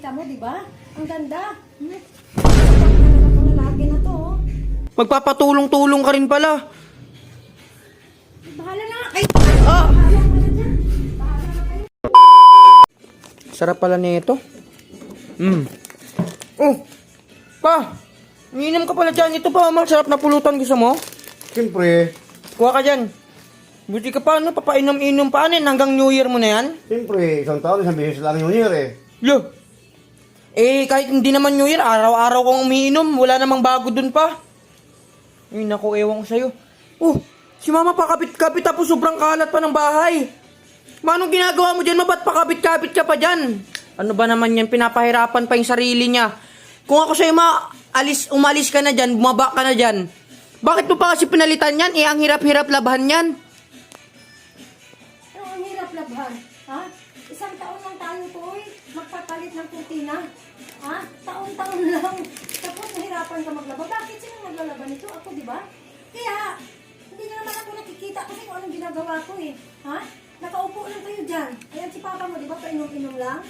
kita mo, di ba? Ang ganda. Talaga itong lalaki na to, oh. Magpapatulong-tulong ka rin pala. Bahala na nga. Ay! Ah! Bahala ka na dyan. Bahala na kayo. Sarap pala nito. Oh! Pa! Umiinom ka pala dyan. Ito pa, masarap na pulutan. Gusto mo? Siyempre, Kuha ka dyan. Buti ka pa, ano? Papainom-inom pa. Ano yan? Hanggang New Year mo na yan? siyempre, isang taon, isang beses lang yung year eh. Lo! Eh, kahit hindi naman New Year, araw-araw kong umiinom. Wala namang bago dun pa. Ay, naku, ewan ko sa'yo. Oh, si mama pakapit-kapit tapos sobrang kalat pa ng bahay. Manong ginagawa mo dyan? Ba't pakapit-kapit ka pa dyan? Ano ba naman yan? Pinapahirapan pa yung sarili niya. Kung ako sa'yo, umalis ka na dyan, bumaba ka na dyan. Bakit mo pa kasi pinalitan yan? Eh, ang hirap-hirap labahan yan. Ano ang hirap labhan? Ha? Isang taon lang tayo to, eh. Magpapalit ng kurtina. Ha? Taon-taon lang. Tapos nahirapan ka maglaba. Bakit sino maglalaban nito? Ako, di ba? Kaya, hindi na naman ako nakikita kasi kung anong ginagawa ko eh. Ha? Nakaupo lang kayo dyan. Ayan si Papa mo, di ba? Painom-inom lang.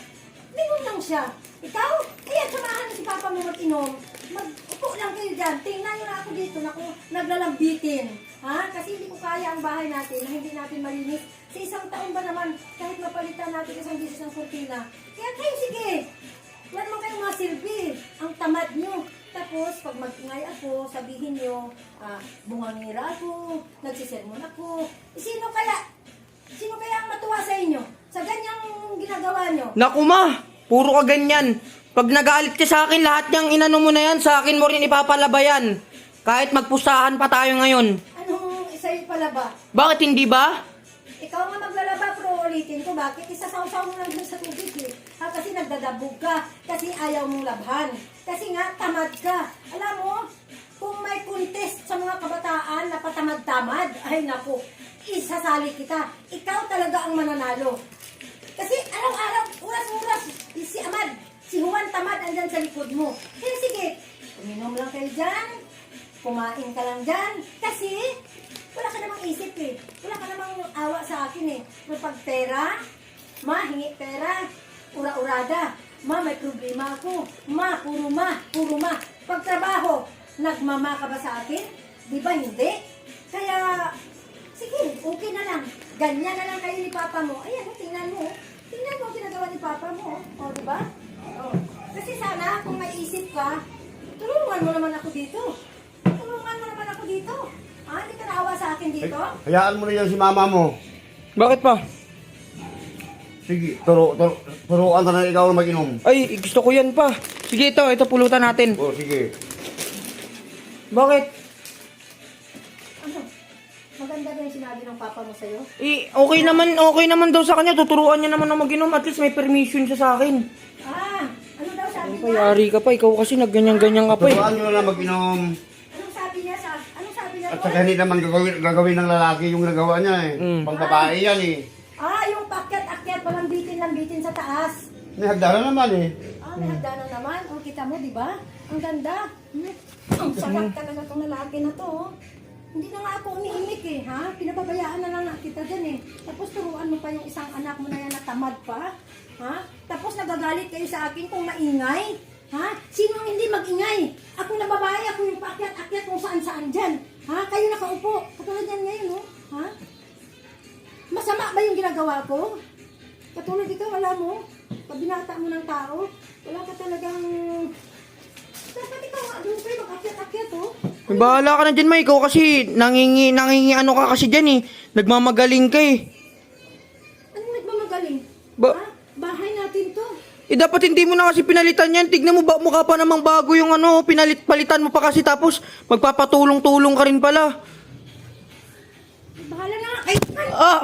Minum lang siya. Ikaw? Kaya samahan si Papa mo mag-inom. Mag-upo lang kayo dyan. Tingnan nyo na ako dito. Naku, naglalambitin. Ha? Kasi hindi ko kaya ang bahay natin na hindi natin malinis. Sa isang taon ba naman, kahit mapalitan natin isang beses ng kurtina. Kaya kayo, sige. Wala naman kayong masilbi. Ang tamad nyo. Tapos, pag mag-ingay ako, sabihin nyo, bungangira ako, nagsisermon ako. Sino kaya ang matuwa sa inyo? Sa ganyang ginagawa nyo? Naku ma, puro ka ganyan. Pag nagalit ka sa akin, lahat niyang inano mo na yan, sa akin mo rin ipapalabayan. Kahit magpustahan pa tayo ngayon. Anong isa'yo pala ba? Bakit hindi ba? Ikaw nga maglalaba, pero ulitin ko, bakit? Isasawsaw mo lang dun sa tubig eh. Kasi nagdadabog ka, kasi ayaw mong labhan. Kasi nga, tamad ka. Alam mo, kung may contest sa mga kabataan na patamad-tamad, ay naku, isasali kita. Ikaw talaga ang mananalo. Kasi araw-araw, oras-oras, si Amad, si Juan Tamad andyan sa likod mo. Kaya sige, uminom lang kayo dyan, kumain ka lang dyan, kasi wala ka namang isip eh. Wala ka namang awa sa akin eh. Pag pera, hingi pera, ura-urada. May problema ako. Puro ma. Pag trabaho, nagmama ka ba sa akin? Di ba hindi? Kaya, sige, okay na lang. Ganyan na lang kayo ni Papa mo. Ayan, tingnan mo. Tingnan mo ang ginagawa ni Papa mo. O, di ba? O. Kasi sana, kung may isip ka, tulungan mo naman ako dito. Hindi ka naawa sa akin dito? Hayaan mo na yan si mama mo. Bakit pa? Sige, turuan ka na ikaw na mag-inom. Ay, gusto ko yan pa. Sige, ito pulutan natin. O, sige. Bakit? Ano? Maganda ba yung sinabi ng Papa mo sa'yo? Eh, okay naman daw sa kanya. Tuturuan niya naman na mag-inom. At least may permission siya sa akin. Ano daw sabi niya? Kayari ka pa. Ikaw kasi nagganyan-ganyan ka pa eh. Turuan nyo na mag-inom. Anong sabi niya? Anong sabi niya? At saka hindi naman gagawin ng lalaki yung nagawa niya eh. Pang babae yan eh. Yung pakyat-akyat, walang bitin sa taas. May hagdanan naman eh. May hagdanan naman. O, kita mo, di ba? Ang ganda. Ang sarap talaga itong lalaki na to. Oh. Hindi na nga ako umiimik eh, ha? Pinababayaan na lang na kita dyan eh. Tapos turuan mo pa yung isang anak mo na yan na tamad pa. Ha? Tapos nagagalit kayo sa akin kung maingay. Ha? Sino ang hindi magingay? Ako na babae, ako yung paakyat-akyat kung saan-saan dyan. Ha? Kayo nakaupo. Katulad yan ngayon, oh. Ha? Masama ba yung ginagawa ko? Katulad ikaw, alam mo, pag binata mo ng tao, wala ka talagang... Dapat ikaw nga doon kayo, mag-akyat-akyat, oh. May bahala ka na dyan, ma. Ikaw kasi nangingi ano ka kasi dyan eh. Nagmamagaling ka eh. Anong nagmamagaling? Ba- Ha? Bahay natin to. Eh dapat hindi mo na kasi pinalitan yan. Tignan mo, mukha pa namang bago yung ano, palitan mo pa kasi tapos magpapatulong-tulong ka rin pala. Bahala na nga. Ay! Ah!